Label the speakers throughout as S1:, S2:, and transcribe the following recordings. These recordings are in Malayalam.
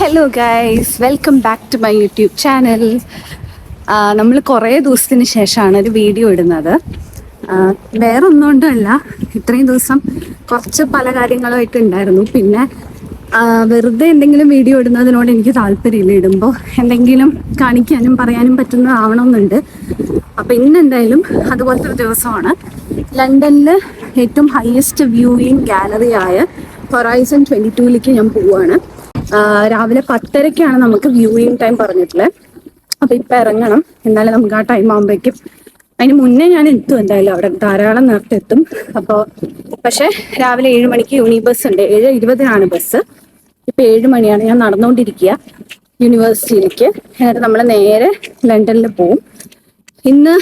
S1: Hello guys, welcome back to my YouTube channel. നമ്മൾ കുറേ ദിവസത്തിന് ശേഷമാണ് ഒരു വീഡിയോ ഇടുന്നത്. വേറെ ഒന്നുകൊണ്ടല്ല, ഇത്രയും ദിവസം കുറച്ച് പല കാര്യങ്ങളുമായിട്ട് ഉണ്ടായിരുന്നു. പിന്നെ വെറുതെ എന്തെങ്കിലും വീഡിയോ ഇടുന്നതിനോട് എനിക്ക് താല്പര്യമില്ല. ഇടുമ്പോൾ എന്തെങ്കിലും കാണിക്കാനും പറയാനും പറ്റുന്നതാവണമെന്നുണ്ട്. അപ്പം ഇന്ന് എന്തായാലും അതുപോലത്തെ ഒരു ദിവസമാണ്. ലണ്ടനിൽ ഏറ്റവും ഹയസ്റ്റ് വ്യൂയിങ് ഗാലറിയായ ഹൊറൈസൺ 22ലേക്ക് ഞാൻ പോവുകയാണ്. രാവിലെ 10:30 നമുക്ക് വ്യൂയിങ് ടൈം പറഞ്ഞിട്ടുള്ളത്. അപ്പൊ ഇപ്പൊ ഇറങ്ങണം. എന്നാലും നമുക്ക് ആ ടൈം ആകുമ്പോഴേക്കും, അതിന് മുന്നേ ഞാൻ എത്തും. എന്തായാലും അവിടെ ധാരാളം നേരത്തെ എത്തും. അപ്പോൾ പക്ഷെ രാവിലെ 7 മണിക്ക് യൂണി ബസ് ഉണ്ട്. 7:20 ബസ്. ഇപ്പൊ 7 മണിയാണ്. ഞാൻ നടന്നുകൊണ്ടിരിക്കുക യൂണിവേഴ്സിറ്റിയിലേക്ക്. എന്നിട്ട് നമ്മൾ നേരെ ലണ്ടനിൽ പോവും. ഇന്ന്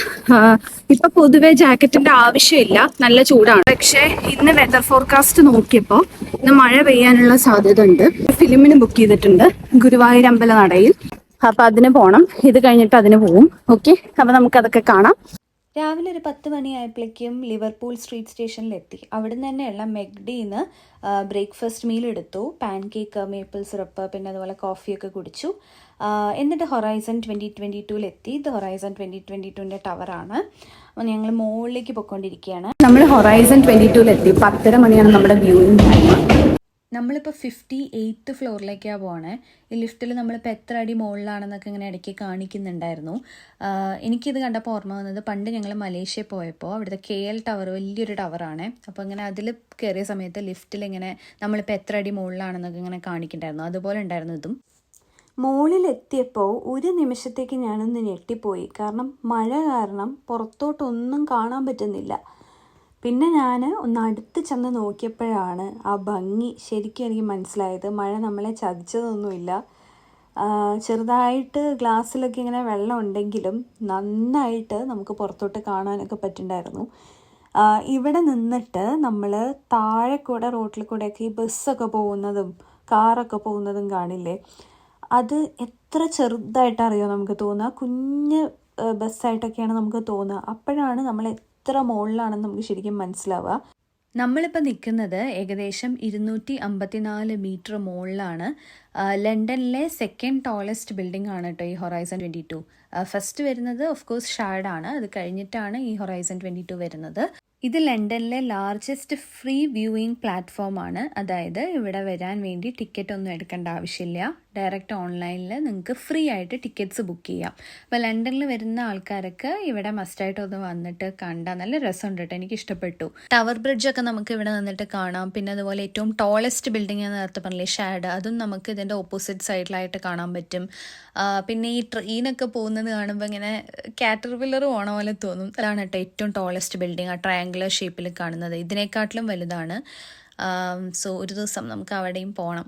S1: ഇപ്പൊ പൊതുവെ ജാക്കറ്റിന്റെ ആവശ്യമില്ല, നല്ല ചൂടാണ്. പക്ഷെ ഇന്ന് വെതർ ഫോർകാസ്റ്റ് നോക്കിയപ്പോ ഇന്ന് മഴ പെയ്യാനുള്ള സാധ്യത ഉണ്ട്. ഫിലിമിന് ബുക്ക് ചെയ്തിട്ടുണ്ട് ഗുരുവായൂർ അമ്പല നടയിൽ. അപ്പൊ അതിന് പോണം. ഇത് കഴിഞ്ഞിട്ട് അതിന് പോവും. ഓക്കെ, അപ്പൊ നമുക്ക് അതൊക്കെ കാണാം.
S2: രാവിലെ ഒരു 10 മണിയായപ്പോഴേക്കും ലിവർപൂൾ സ്ട്രീറ്റ് സ്റ്റേഷനിലെത്തി. അവിടെ നിന്ന് തന്നെയുള്ള മെഗ്ഡിന്ന് ബ്രേക്ക്ഫാസ്റ്റ് മീൽ എടുത്തു. പാൻ കേക്ക്, മേപ്പിൾ സിറപ്പ്, പിന്നെ അതുപോലെ കോഫിയൊക്കെ കുടിച്ചു. എന്നിട്ട് ഹൊറൈസൺ 2022 ഇത് ഹൊറൈസൺ 2022 ടവറാണ്. അപ്പോൾ ഞങ്ങൾ മുകളിലേക്ക് പോയിക്കൊണ്ടിരിക്കുകയാണ്.
S1: നമ്മൾ ഹൊറൈസൺ 22 10:30 മണിയാണ് നമ്മുടെ വ്യൂയിങ് ടൈം.
S2: നമ്മളിപ്പോൾ 58th ഫ്ലോറിലേക്കാണ് പോകണേ. ഈ ലിഫ്റ്റിൽ നമ്മളിപ്പോൾ എത്ര അടി മുകളിലാണെന്നൊക്കെ ഇങ്ങനെ ഇടയ്ക്ക് കാണിക്കുന്നുണ്ടായിരുന്നു. എനിക്കിത് കണ്ടപ്പോൾ ഓർമ്മ വന്നത്, പണ്ട് ഞങ്ങൾ മലേഷ്യ പോയപ്പോൾ അവിടുത്തെ KL ടവർ വലിയൊരു ടവറാണ്. അപ്പോൾ ഇങ്ങനെ അതിൽ കയറിയ സമയത്ത് ലിഫ്റ്റിൽ ഇങ്ങനെ നമ്മളിപ്പോൾ എത്ര അടി മുകളിലാണെന്നൊക്കെ ഇങ്ങനെ കാണിക്കുന്നുണ്ടായിരുന്നു. അതുപോലെ ഉണ്ടായിരുന്നു ഇതും. മുകളിലെത്തിയപ്പോൾ ഒരു നിമിഷത്തേക്ക് ഞാനൊന്ന് ഞെട്ടിപ്പോയി. കാരണം മഴ കാരണം പുറത്തോട്ടൊന്നും കാണാൻ പറ്റുന്നില്ല. പിന്നെ ഞാൻ ഒന്ന് അടുത്ത് ചെന്ന് നോക്കിയപ്പോഴാണ് ആ ഭംഗി ശരിക്കും എനിക്ക് മനസ്സിലായത്. മഴ നമ്മളെ ചതിച്ചതൊന്നുമില്ല. ചെറുതായിട്ട് ഗ്ലാസ്സിലൊക്കെ ഇങ്ങനെ വെള്ളം ഉണ്ടെങ്കിലും നന്നായിട്ട് നമുക്ക് പുറത്തോട്ട് കാണാനൊക്കെ പറ്റുന്നുണ്ടായിരുന്നു. ഇവിടെ നിന്നിട്ട് നമ്മൾ താഴെ കൂടെ റോട്ടിൽ കൂടെയൊക്കെ ഈ ബസ്സൊക്കെ പോകുന്നതും കാറൊക്കെ പോകുന്നതും കാണില്ലേ, അത് എത്ര ചെറുതായിട്ടറിയോ നമുക്ക് തോന്നുക. കുഞ്ഞ് ബസ്സായിട്ടൊക്കെയാണ് നമുക്ക് തോന്നുക. അപ്പോഴാണ് നമ്മൾ എത്ര മുകളിലാണെന്ന് നമുക്ക് ശരിക്കും മനസ്സിലാവുക. നമ്മളിപ്പോൾ നിൽക്കുന്നത് ഏകദേശം 254 മീറ്റർ മുകളിലാണ്. ലണ്ടനിലെ സെക്കൻഡ് ടോളസ്റ്റ് ബിൽഡിംഗ് ആണ് കേട്ടോ ഈ ഹൊറൈസൺ 22. ഫസ്റ്റ് വരുന്നത് ഓഫ് കോഴ്സ് ഷാർഡാണ്. അത് കഴിഞ്ഞിട്ടാണ് ഈ ഹൊറൈസൺ 22 വരുന്നത്. ഇത് ലണ്ടനിലെ ലാർജസ്റ്റ് ഫ്രീ വ്യൂയിങ് പ്ലാറ്റ്ഫോമാണ്. അതായത് ഇവിടെ വരാൻ വേണ്ടി ടിക്കറ്റ് ഒന്നും എടുക്കേണ്ട ആവശ്യമില്ല. ഡയറക്റ്റ് ഓൺലൈനിൽ നിങ്ങൾക്ക് ഫ്രീ ആയിട്ട് ടിക്കറ്റ്സ് ബുക്ക് ചെയ്യാം. അപ്പോൾ ലണ്ടനിൽ വരുന്ന ആൾക്കാരൊക്കെ ഇവിടെ മസ്റ്റായിട്ട് ഒന്ന് വന്നിട്ട് കണ്ടാൽ നല്ല രസമുണ്ട് കേട്ടോ. എനിക്ക് ഇഷ്ടപ്പെട്ടു. ടവർ ബ്രിഡ്ജൊക്കെ നമുക്ക് ഇവിടെ നിന്നിട്ട് കാണാം. പിന്നെ അതുപോലെ ഏറ്റവും ടോളസ്റ്റ് ബിൽഡിംഗ് ഞാൻ നേരത്തെ പറഞ്ഞില്ലേ ഷാഡ്, അതും നമുക്ക് ഇതിൻ്റെ ഓപ്പോസിറ്റ് സൈഡിലായിട്ട് കാണാൻ പറ്റും. പിന്നെ ഈ ട്രെയിനൊക്കെ പോകുന്നത് കാണുമ്പോൾ ഇങ്ങനെ കാറ്റർപില്ലർ പോണ പോലെ തോന്നും. അതാണ് കേട്ടോ ഏറ്റവും ടോളസ്റ്റ് ബിൽഡിംഗ്, ആ ട്രയാങ്കുലർ ഷേപ്പിൽ കാണുന്നത്. ഇതിനേക്കാട്ടിലും വലുതാണ്. സോ ഒരു ദിവസം നമുക്ക് അവിടെയും പോകണം.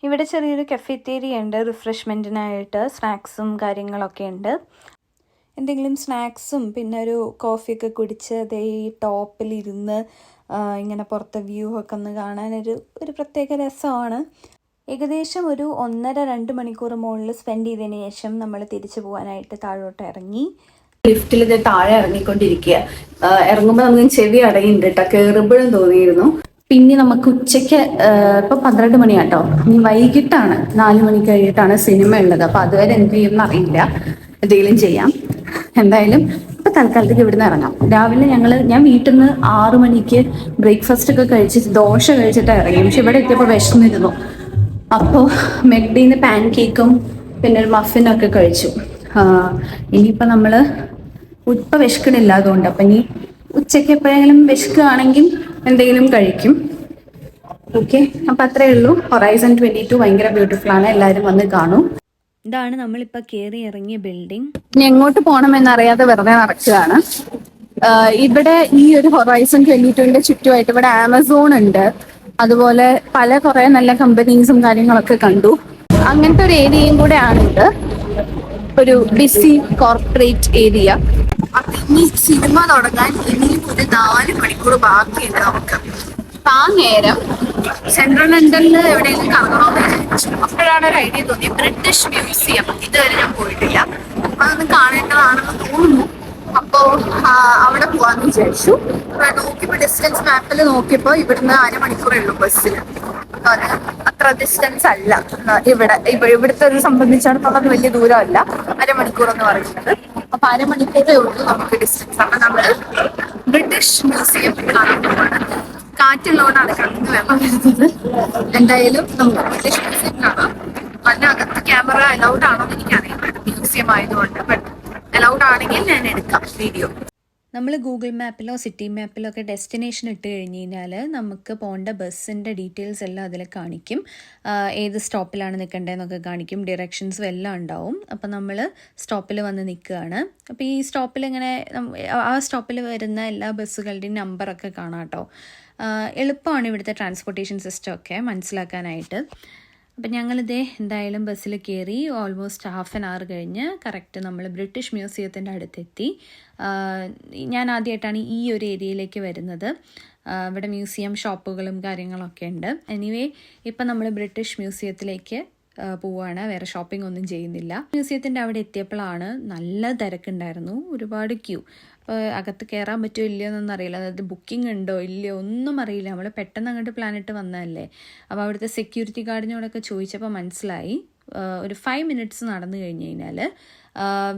S2: ഇവിടെ ചെറിയൊരു കഫേറ്റേരിയ ഉണ്ട്. റിഫ്രഷ്മെൻറ്റിനായിട്ട് സ്നാക്സും കാര്യങ്ങളൊക്കെ ഉണ്ട്. എന്തെങ്കിലും സ്നാക്സും പിന്നെ ഒരു കോഫിയൊക്കെ കുടിച്ച് അതേ ഈ ടോപ്പിലിരുന്ന് ഇങ്ങനെ പുറത്തെ വ്യൂ ഒക്കെ ഒന്ന് കാണാനൊരു പ്രത്യേക രസമാണ്. ഏകദേശം ഒരു 1.5-2 മണിക്കൂർ മുകളിൽ സ്പെൻഡ് ചെയ്തതിന് ശേഷം നമ്മൾ തിരിച്ചു പോകാനായിട്ട് താഴോട്ട് ഇറങ്ങി.
S1: ലിഫ്റ്റിൽ ഇത് താഴെ ഇറങ്ങിക്കൊണ്ടിരിക്കുക. ഇറങ്ങുമ്പോൾ നമുക്ക് ചെവി അടയുന്നുണ്ട് കേട്ടോ. കയറുമ്പോഴും തോന്നിയിരുന്നു. പിന്നെ നമുക്ക് ഉച്ചയ്ക്ക് ഇപ്പൊ 12 മണിയാട്ടോ. ഇനി വൈകിട്ടാണ് 4 മണി കഴിഞ്ഞിട്ടാണ് സിനിമ ഉള്ളത്. അപ്പൊ അതുവരെ എന്ത് ചെയ്യുമെന്ന് അറിയില്ല. എന്തെങ്കിലും ചെയ്യാം. എന്തായാലും ഇപ്പൊ തൽക്കാലത്തേക്ക് ഇവിടുന്ന് ഇറങ്ങാം. രാവിലെ ഞാൻ വീട്ടിൽ നിന്ന് 6 മണിക്ക് ബ്രേക്ക്ഫാസ്റ്റ് ഒക്കെ കഴിച്ചിട്ട് ദോശ കഴിച്ചിട്ട് ഇറങ്ങി. പക്ഷെ ഇവിടെ എത്തിയപ്പോൾ വിശന്നിരുന്നു. അപ്പോൾ മെഗ്ഡിന്ന് പാൻ കേക്കും പിന്നെ ഒരു മഫിനൊക്കെ കഴിച്ചു. ഇനിയിപ്പോൾ നമ്മൾ ഇപ്പം വിശക്കണില്ല അതുകൊണ്ട്. അപ്പം ഇനി ഉച്ചയ്ക്ക് എപ്പോഴെങ്കിലും വിശക്കുകയാണെങ്കിൽ എന്തെങ്കിലും കഴിക്കും. ഓക്കെ, അപ്പം അത്രേ ഉള്ളൂ. ഹൊറൈസൺ 22 ഭയങ്കര ബ്യൂട്ടിഫുൾ ആണ്. എല്ലാവരും വന്ന് കാണും.
S2: ഇതാണ് നമ്മളിപ്പോൾ കയറി ഇറങ്ങിയ ബിൽഡിംഗ്.
S1: ഇനി എങ്ങോട്ട് പോകണമെന്നറിയാതെ വെറുതെ നടക്കുകയാണ്. ഇവിടെ ഈ ഒരു ഹൊറൈസൺ 22ന്റെ ചുറ്റുമായിട്ട് ഇവിടെ ആമസോൺ ഉണ്ട്. അതുപോലെ കുറെ നല്ല കമ്പനീസും കാര്യങ്ങളൊക്കെ കണ്ടു. അങ്ങനത്തെ ഒരു ഏരിയയും കൂടെ ആണിത്. ഒരു ബിസി കോർപ്പറേറ്റ് ഏരിയ. ഇനി സിനിമ തുടങ്ങാൻ ഇനിയും ഒരു 4 മണിക്കൂർ ബാക്കിയുണ്ട് നമുക്ക്. ആ നേരം സെൻട്രൽ ലണ്ടനിൽ എവിടെയെങ്കിലും കറങ്ങണമെന്ന് വിചാരിച്ചു. അപ്പോഴാണ് ഒരു ഐഡിയ തോന്നി. ബ്രിട്ടീഷ് മ്യൂസിയം ഇതുവരെ ഞാൻ പോയിട്ടില്ല. അതൊന്ന് കാണേണ്ടതാണെന്ന് തോന്നുന്നു. അപ്പോൾ അവിടെ പോവാന്ന് വിചാരിച്ചു. നോക്കിയപ്പോൾ ഡിസ്റ്റൻസ് മാപ്പിൽ നോക്കിയപ്പോൾ ഇവിടുന്ന് അരമണിക്കൂറേ ഉള്ളൂ ബസ്സിന്. അത് അത്ര ഡിസ്റ്റൻസ് അല്ല. ഇവിടുത്തെ ഒരു സംബന്ധിച്ചിടത്തോളം വലിയ ദൂരമല്ല അരമണിക്കൂർ എന്ന് പറയുന്നത്. അപ്പൊ അരമണിക്കൂറേ ഉള്ളൂ നമുക്ക് ഡിസ്റ്റൻസ്. അപ്പൊ നമ്മള് ബ്രിട്ടീഷ് മ്യൂസിയം കാണാൻ പോവാണ്. കാറ്റുള്ളതുകൊണ്ടാണ് കണ്ണിന് വെള്ളം വരുന്നത്. എന്തായാലും നമുക്ക് ബ്രിട്ടീഷ് മ്യൂസിയം കാണാം. അതിനകത്ത് ക്യാമറ അലൗഡ് ആണോ എന്ന് എനിക്കറിയില്ല, മ്യൂസിയം ആയതുകൊണ്ട്. ബട്ട് അലൗഡ് ആണെങ്കിൽ ഞാൻ എടുക്കാം വീഡിയോ.
S2: നമ്മൾ ഗൂഗിൾ മാപ്പിലോ സിറ്റി മാപ്പിലോ ഒക്കെ ഡെസ്റ്റിനേഷൻ ഇട്ട് കഴിഞ്ഞ് കഴിഞ്ഞാൽ നമുക്ക് പോകേണ്ട ബസ്സിൻ്റെ ഡീറ്റെയിൽസ് എല്ലാം അതിൽ കാണിക്കും. ഏത് സ്റ്റോപ്പിലാണ് നിൽക്കേണ്ടതെന്നൊക്കെ കാണിക്കും. ഡിറക്ഷൻസും എല്ലാം ഉണ്ടാവും. അപ്പോൾ നമ്മൾ സ്റ്റോപ്പിൽ വന്ന് നിൽക്കുകയാണ്. അപ്പോൾ ഈ സ്റ്റോപ്പിൽ ഇങ്ങനെ ആ സ്റ്റോപ്പിൽ വരുന്ന എല്ലാ ബസ്സുകളുടെയും നമ്പറൊക്കെ കാണാം കേട്ടോ. എളുപ്പമാണ് ഇവിടുത്തെ ട്രാൻസ്പോർട്ടേഷൻ സിസ്റ്റം ഒക്കെ മനസ്സിലാക്കാനായിട്ട്. അപ്പം ഞങ്ങളിതേ എന്തായാലും ബസ്സിൽ കയറി. ഓൾമോസ്റ്റ് ഹാഫ് ആൻ അവർ കഴിഞ്ഞ് കറക്റ്റ് നമ്മൾ ബ്രിട്ടീഷ് മ്യൂസിയത്തിൻ്റെ അടുത്തെത്തി. ഞാൻ ആദ്യമായിട്ടാണ് ഈ ഒരു ഏരിയയിലേക്ക് വരുന്നത്. ഇവിടെ മ്യൂസിയം ഷോപ്പുകളും കാര്യങ്ങളൊക്കെ ഉണ്ട്. എനിവേ ഇപ്പം നമ്മൾ ബ്രിട്ടീഷ് മ്യൂസിയത്തിലേക്ക് പോവാണ്. വേറെ ഷോപ്പിംഗ് ഒന്നും ചെയ്യുന്നില്ല. മ്യൂസിയത്തിൻ്റെ അവിടെ എത്തിയപ്പോഴാണ് നല്ല തിരക്കുണ്ടായിരുന്നു, ഒരുപാട് ക്യൂ. അപ്പോൾ അകത്ത് കയറാൻ പറ്റുമോ ഇല്ലയോ എന്നൊന്നും അറിയില്ല. അതായത് ബുക്കിംഗ് ഉണ്ടോ ഇല്ലയോ ഒന്നും അറിയില്ല. നമ്മൾ പെട്ടെന്ന് അങ്ങോട്ട് പ്ലാനിട്ട് വന്നതല്ലേ. അപ്പോൾ അവിടുത്തെ സെക്യൂരിറ്റി ഗാർഡിനോടൊക്കെ ചോദിച്ചപ്പോൾ മനസ്സിലായി ഒരു 5 മിനിറ്റ്സ് നടന്നു കഴിഞ്ഞ് കഴിഞ്ഞാൽ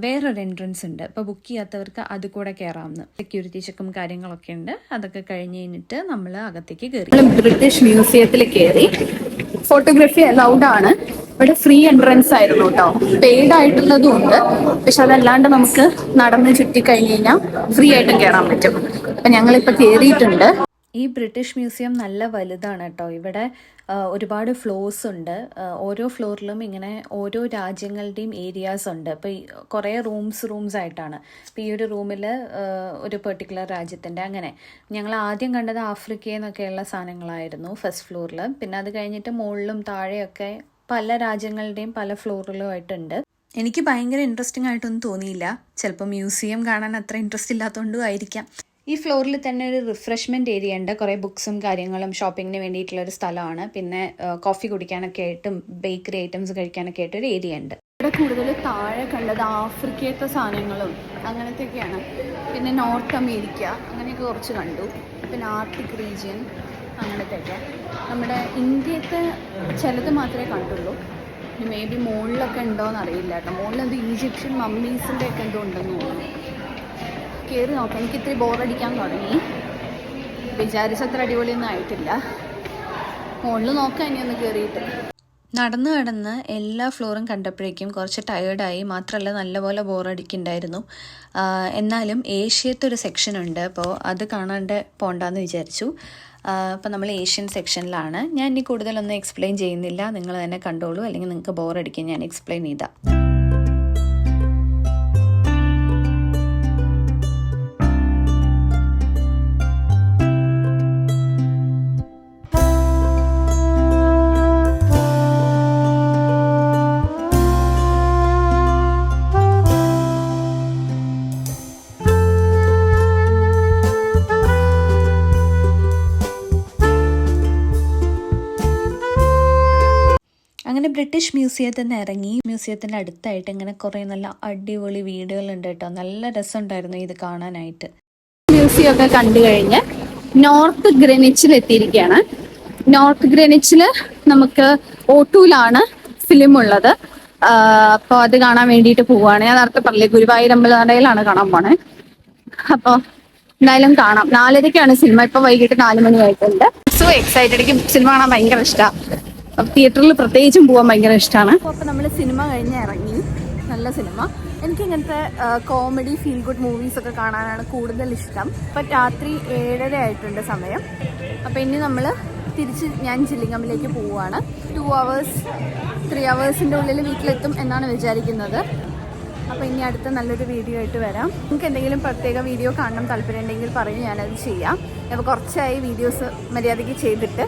S2: വേറൊരു എൻട്രൻസ് ഉണ്ട്. അപ്പോൾ ബുക്ക് ചെയ്യാത്തവർക്ക് അത് കൂടെ കയറാമെന്ന്. സെക്യൂരിറ്റി ചെക്കും കാര്യങ്ങളൊക്കെ ഉണ്ട്. അതൊക്കെ കഴിഞ്ഞ് കഴിഞ്ഞിട്ട് നമ്മൾ അകത്തേക്ക് കയറി.
S1: ബ്രിട്ടീഷ് മ്യൂസിയത്തിൽ കയറി. ഫോട്ടോഗ്രാഫി അലൗഡ് ആണ്. ഇവിടെ ഫ്രീ എൻട്രൻസ് ആയിരുന്നു കേട്ടോ. പെയ്ഡ് ആയിട്ടുള്ളതും ഉണ്ട്. പക്ഷെ അതല്ലാണ്ട് നമുക്ക് നടന്ന് ചുറ്റി കഴിഞ്ഞ് കഴിഞ്ഞാൽ ഫ്രീ ആയിട്ടും കയറാൻ പറ്റും. അപ്പം ഞങ്ങളിപ്പോൾ കയറിയിട്ടുണ്ട്.
S2: ഈ ബ്രിട്ടീഷ് മ്യൂസിയം നല്ല വലുതാണ് കേട്ടോ. ഇവിടെ ഒരുപാട് ഫ്ലോർസ് ഉണ്ട്. ഓരോ ഫ്ലോറിലും ഇങ്ങനെ ഓരോ രാജ്യങ്ങളുടെയും ഏരിയാസ് ഉണ്ട്. അപ്പോൾ ഈ കുറേ റൂംസ് ആയിട്ടാണ്. അപ്പോൾ ഈ ഒരു റൂമിൽ ഒരു പെർട്ടിക്കുലർ രാജ്യത്തിൻ്റെ അങ്ങനെ. ഞങ്ങൾ ആദ്യം കണ്ടത് ആഫ്രിക്കയിൽ നിന്നൊക്കെയുള്ള സാധനങ്ങളായിരുന്നു ഫസ്റ്റ് ഫ്ലോറിൽ. പിന്നെ അത് കഴിഞ്ഞിട്ട് മുകളിലും താഴെയൊക്കെ പല രാജ്യങ്ങളുടെയും പല ഫ്ലോറിലുമായിട്ടുണ്ട്. എനിക്ക് ഭയങ്കര ഇൻട്രസ്റ്റിംഗ് ആയിട്ടൊന്നും തോന്നിയില്ല. ചിലപ്പോൾ മ്യൂസിയം കാണാൻ അത്ര ഇൻട്രസ്റ്റ് ഇല്ലാത്തതുകൊണ്ടും ആയിരിക്കാം. ഈ ഫ്ലോറിൽ തന്നെ ഒരു റിഫ്രഷ്മെൻറ്റ് ഏരിയ ഉണ്ട്. കുറേ ബുക്സും കാര്യങ്ങളും ഷോപ്പിങ്ങിന് വേണ്ടിയിട്ടുള്ളൊരു സ്ഥലമാണ്. പിന്നെ കോഫി കുടിക്കാനൊക്കെ ആയിട്ടും ബേക്കറി ഐറ്റംസ് കഴിക്കാനൊക്കെ ആയിട്ട് ഒരു ഏരിയ ഉണ്ട്.
S1: ഇവിടെ കൂടുതൽ താഴെ കണ്ടത് ആഫ്രിക്കത്തെ സാധനങ്ങളും അങ്ങനത്തെയൊക്കെയാണ്. പിന്നെ നോർത്ത് അമേരിക്ക അങ്ങനെയൊക്കെ കുറച്ച് കണ്ടു. പിന്നെ ആർട്ടിക് റീജിയൻ അങ്ങനത്തെയൊക്കെ. നമ്മുടെ ഇന്ത്യത്തെ ചിലത് മാത്രമേ കണ്ടുള്ളൂ. മേ ബി മുകളിലൊക്കെ ഉണ്ടോയെന്ന് അറിയില്ല കേട്ടോ. മുകളിലെന്തോ ഈജിപ്ഷ്യൻ മമ്മീസിൻ്റെ ഒക്കെ എന്തോ ഉണ്ടെന്ന് തോന്നുന്നു. കയറി നോക്കാം. എനിക്ക് ഇത്തിരി ബോറടിക്കാൻ തുടങ്ങി. വിചാരിച്ചത്ര അടിപൊളിയൊന്നും ആയിട്ടില്ല. മുകളിൽ നോക്കാം ഇനി ഒന്ന് കയറിയിട്ട്.
S2: നടന്ന് എല്ലാ ഫ്ലോറും കണ്ടപ്പോഴേക്കും കുറച്ച് ടയേർഡായി. മാത്രമല്ല നല്ലപോലെ ബോറടിക്കുന്നുണ്ടായിരുന്നു. എന്നാലും ഏഷ്യത്തെ ഒരു സെക്ഷൻ ഉണ്ട്. അപ്പോൾ അത് കാണാണ്ട് പോകണ്ടെന്ന് വിചാരിച്ചു. അപ്പോൾ നമ്മൾ ഏഷ്യൻ സെക്ഷനിലാണ്. ഞാൻ ഇനി കൂടുതലൊന്നും എക്സ്പ്ലെയിൻ ചെയ്യുന്നില്ല. നിങ്ങൾ തന്നെ കണ്ടോളൂ, അല്ലെങ്കിൽ നിങ്ങൾക്ക് ബോറടിക്കും ഞാൻ എക്സ്പ്ലെയിൻ ചെയ്താൽ. അങ്ങനെ ബ്രിട്ടീഷ് മ്യൂസിയത്തിൽ നിന്ന് ഇറങ്ങി. മ്യൂസിയത്തിൻ്റെ അടുത്തായിട്ട് ഇങ്ങനെ കുറേ നല്ല അടിപൊളി വീടുകളുണ്ട് കേട്ടോ. നല്ല രസമുണ്ടായിരുന്നു ഇത് കാണാനായിട്ട്.
S1: മ്യൂസിയം ഒക്കെ കണ്ടു കഴിഞ്ഞ് നോർത്ത് ഗ്രെനിച്ചിൽ എത്തിയിരിക്കുകയാണ്. നോർത്ത് ഗ്രെനിച്ചിൽ നമുക്ക് O2ലാണ് ഫിലിം ഉള്ളത്. അപ്പോൾ അത് കാണാൻ വേണ്ടിയിട്ട് പോവുകയാണ്. ഞാൻ നേരത്തെ പറഞ്ഞില്ലേ ഗുരുവായൂരമ്പലനടയിലാണ് കാണാൻ പോണേ. അപ്പോൾ എന്തായാലും കാണാം. 4:30ക്കാണ് സിനിമ. ഇപ്പോൾ വൈകിട്ട് 4 മണി ആയിട്ടുണ്ട്. So excited. എനിക്ക് സിനിമ കാണാൻ ഭയങ്കര ഇഷ്ടമാണ്. തിയേറ്ററിൽ പ്രത്യേകിച്ചും പോകാൻ ഭയങ്കര ഇഷ്ടമാണ്. അപ്പോൾ നമ്മൾ സിനിമ കഴിഞ്ഞ് ഇറങ്ങി. നല്ല സിനിമ. എനിക്കിങ്ങനത്തെ കോമഡി ഫീൽ ഗുഡ് മൂവീസൊക്കെ കാണാനാണ് കൂടുതൽ ഇഷ്ടം. ഇപ്പം രാത്രി 7:30 ആയിട്ടുണ്ട് സമയം. അപ്പോൾ ഇനി നമ്മൾ തിരിച്ച് ഞാൻ ജില്ലിങ്ങമിലേക്ക് പോവുകയാണ്. 2 hours 3 hours ഉള്ളിൽ വീട്ടിലെത്തും എന്നാണ് വിചാരിക്കുന്നത്. അപ്പോൾ ഇനി അടുത്ത നല്ലൊരു വീഡിയോ ആയിട്ട് വരാം. നിങ്ങൾക്ക് എന്തെങ്കിലും പ്രത്യേക വീഡിയോ കാണണം താല്പര്യം ഉണ്ടെങ്കിൽ പറയും, ഞാനത് ചെയ്യാം. അപ്പോൾ കുറച്ചായി വീഡിയോസ് മര്യാദയ്ക്ക് ചെയ്തിട്ട്.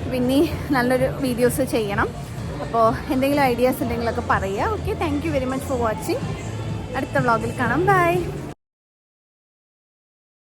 S1: പിന്നെ നല്ലൊരു വീഡിയോസ് ചെയ്യണം. അപ്പോൾ എന്തെങ്കിലും ഐഡിയാസ് ഉണ്ടെങ്കിലൊക്കെ പറയുക. Okay, thank you very much for watching. അടുത്ത വ്ളോഗിൽ കാണാം. ബൈ.